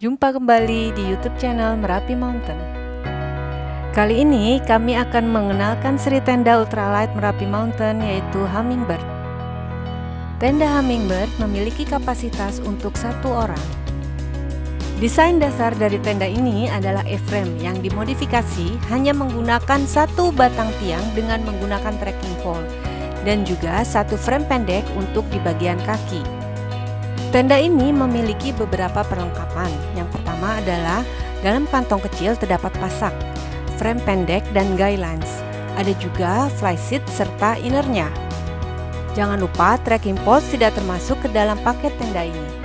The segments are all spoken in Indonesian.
Jumpa kembali di YouTube channel Merapi Mountain. Kali ini kami akan mengenalkan seri tenda ultralight Merapi Mountain, yaitu Hummingbird. Tenda Hummingbird memiliki kapasitas untuk 1 orang. Desain dasar dari tenda ini adalah A-frame yang dimodifikasi hanya menggunakan 1 batang tiang dengan menggunakan trekking pole dan juga 1 frame pendek untuk di bagian kaki. Tenda ini memiliki beberapa perlengkapan. Yang pertama adalah dalam kantong kecil terdapat pasak, frame pendek dan guy lines. Ada juga fly seat serta innernya. Jangan lupa trekking poles tidak termasuk ke dalam paket tenda ini.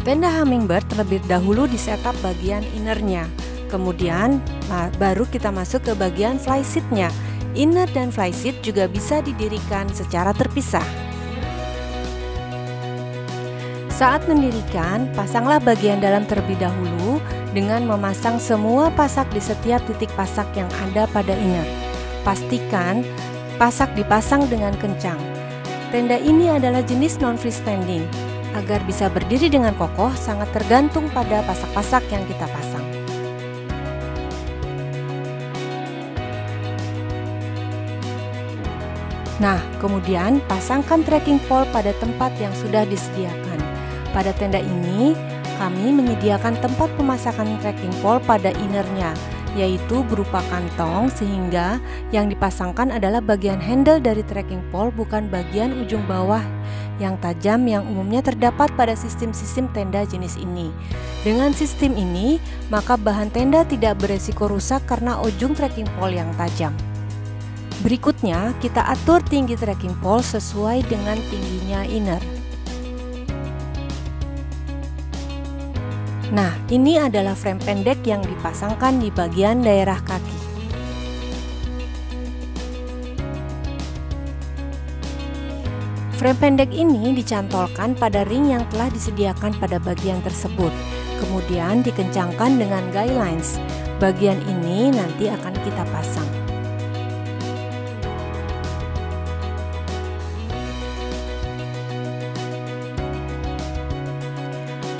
Tenda Hummingbird terlebih dahulu di setup bagian innernya, kemudian baru kita masuk ke bagian fly seatnya. Inner dan fly seat juga bisa didirikan secara terpisah. Saat mendirikan, pasanglah bagian dalam terlebih dahulu dengan memasang semua pasak di setiap titik pasak yang ada pada inner. Pastikan pasak dipasang dengan kencang. Tenda ini adalah jenis non-freestanding. Agar bisa berdiri dengan kokoh sangat tergantung pada pasak-pasak yang kita pasang. Nah, kemudian pasangkan trekking pole pada tempat yang sudah disediakan. Pada tenda ini, kami menyediakan tempat pemasangan trekking pole pada innernya, yaitu berupa kantong, sehingga yang dipasangkan adalah bagian handle dari trekking pole, bukan bagian ujung bawah yang tajam yang umumnya terdapat pada sistem-sistem tenda jenis ini. Dengan sistem ini, maka bahan tenda tidak beresiko rusak karena ujung trekking pole yang tajam. Berikutnya, kita atur tinggi trekking pole sesuai dengan tingginya inner. Nah, ini adalah frame pendek yang dipasangkan di bagian daerah kaki. Frame pendek ini dicantolkan pada ring yang telah disediakan pada bagian tersebut, kemudian dikencangkan dengan guy lines. Bagian ini nanti akan kita pasang.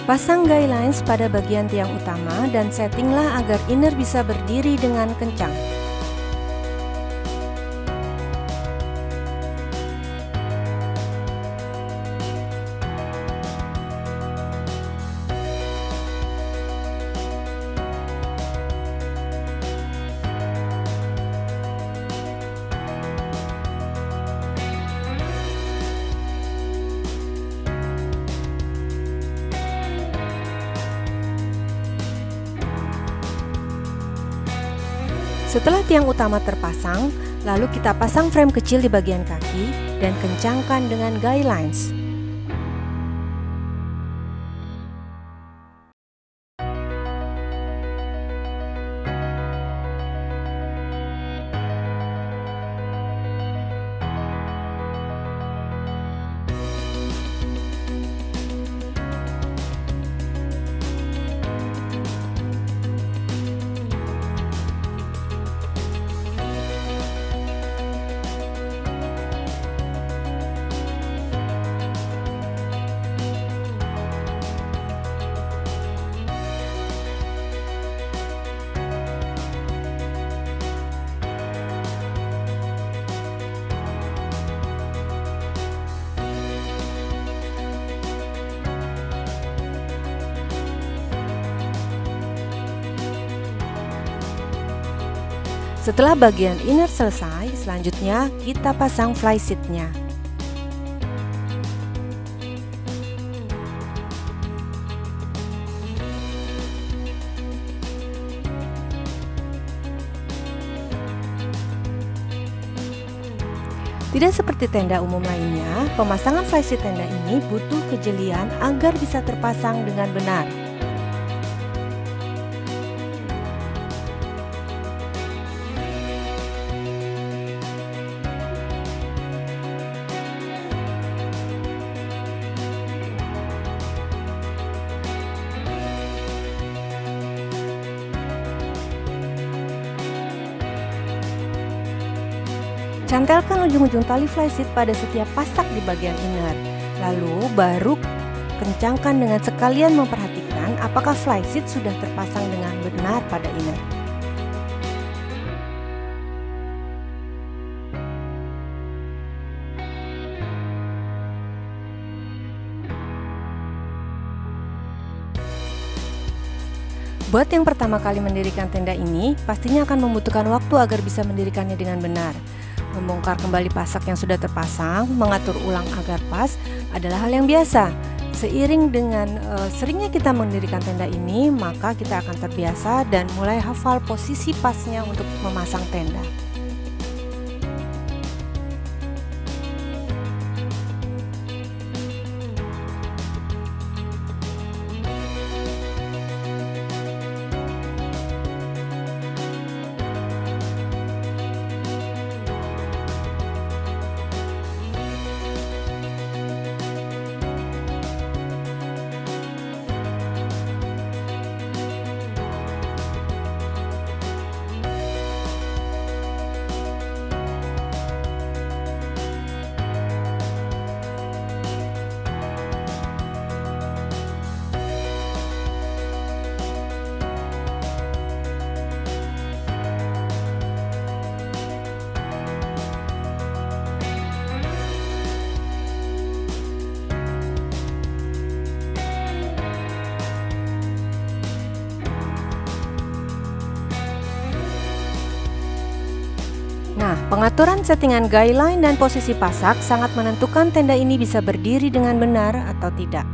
Pasang guy lines pada bagian tiang utama dan settinglah agar inner bisa berdiri dengan kencang. Setelah tiang utama terpasang, lalu kita pasang frame kecil di bagian kaki dan kencangkan dengan guy lines. Setelah bagian inner selesai, selanjutnya kita pasang fly seat-nya. Tidak seperti tenda umum lainnya, pemasangan fly seat tenda ini butuh kejelian agar bisa terpasang dengan benar. Cantelkan ujung-ujung tali flysheet pada setiap pasak di bagian inner. Lalu baru kencangkan dengan sekalian memperhatikan apakah flysheet sudah terpasang dengan benar pada inner. Buat yang pertama kali mendirikan tenda ini, pastinya akan membutuhkan waktu agar bisa mendirikannya dengan benar. Membongkar kembali pasak yang sudah terpasang, mengatur ulang agar pas adalah hal yang biasa. Seiring dengan seringnya kita mendirikan tenda ini, maka kita akan terbiasa dan mulai hafal posisi pasnya untuk memasang tenda. Nah, pengaturan settingan guideline dan posisi pasak sangat menentukan tenda ini bisa berdiri dengan benar atau tidak.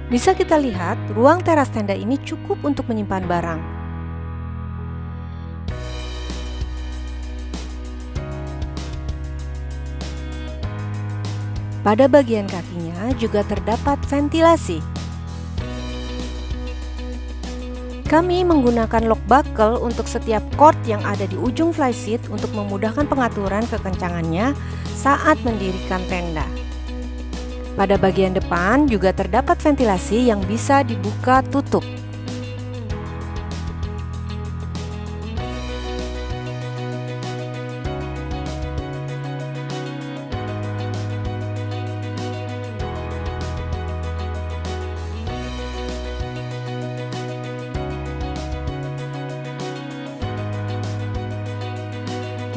Bisa kita lihat, ruang teras tenda ini cukup untuk menyimpan barang. Pada bagian kakinya juga terdapat ventilasi. Kami menggunakan lock buckle untuk setiap cord yang ada di ujung flysheet untuk memudahkan pengaturan kekencangannya saat mendirikan tenda. Pada bagian depan juga terdapat ventilasi yang bisa dibuka tutup.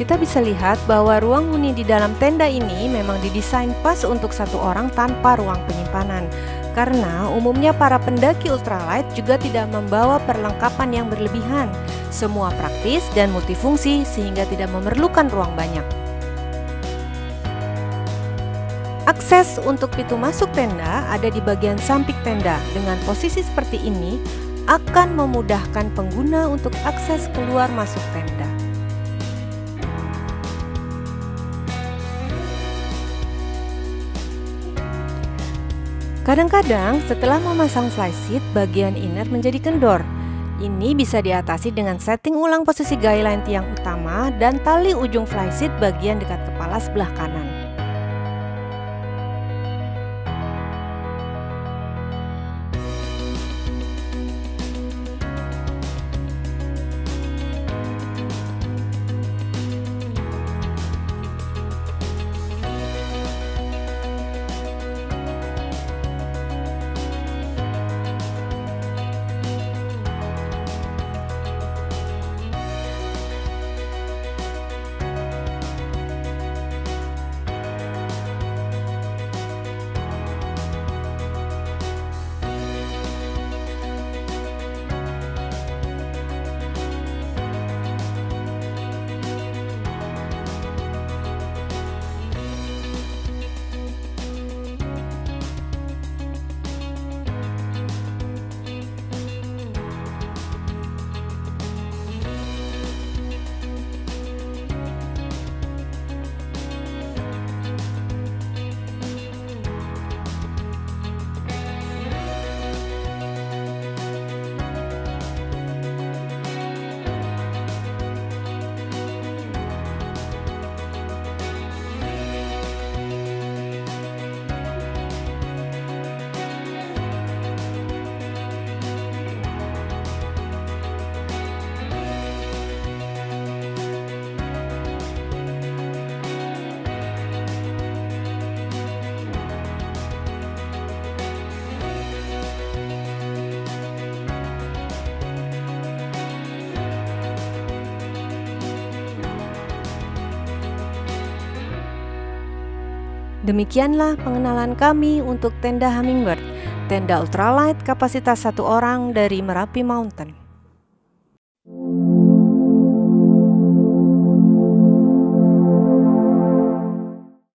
Kita bisa lihat bahwa ruang huni di dalam tenda ini memang didesain pas untuk satu orang tanpa ruang penyimpanan. Karena umumnya para pendaki ultralight juga tidak membawa perlengkapan yang berlebihan. Semua praktis dan multifungsi sehingga tidak memerlukan ruang banyak. Akses untuk pintu masuk tenda ada di bagian samping tenda. Dengan posisi seperti ini akan memudahkan pengguna untuk akses keluar masuk tenda. Kadang-kadang setelah memasang flysheet, bagian inner menjadi kendor. Ini bisa diatasi dengan setting ulang posisi guideline tiang utama dan tali ujung flysheet bagian dekat kepala sebelah kanan. Demikianlah pengenalan kami untuk tenda Hummingbird, tenda ultralight kapasitas 1 orang dari Merapi Mountain.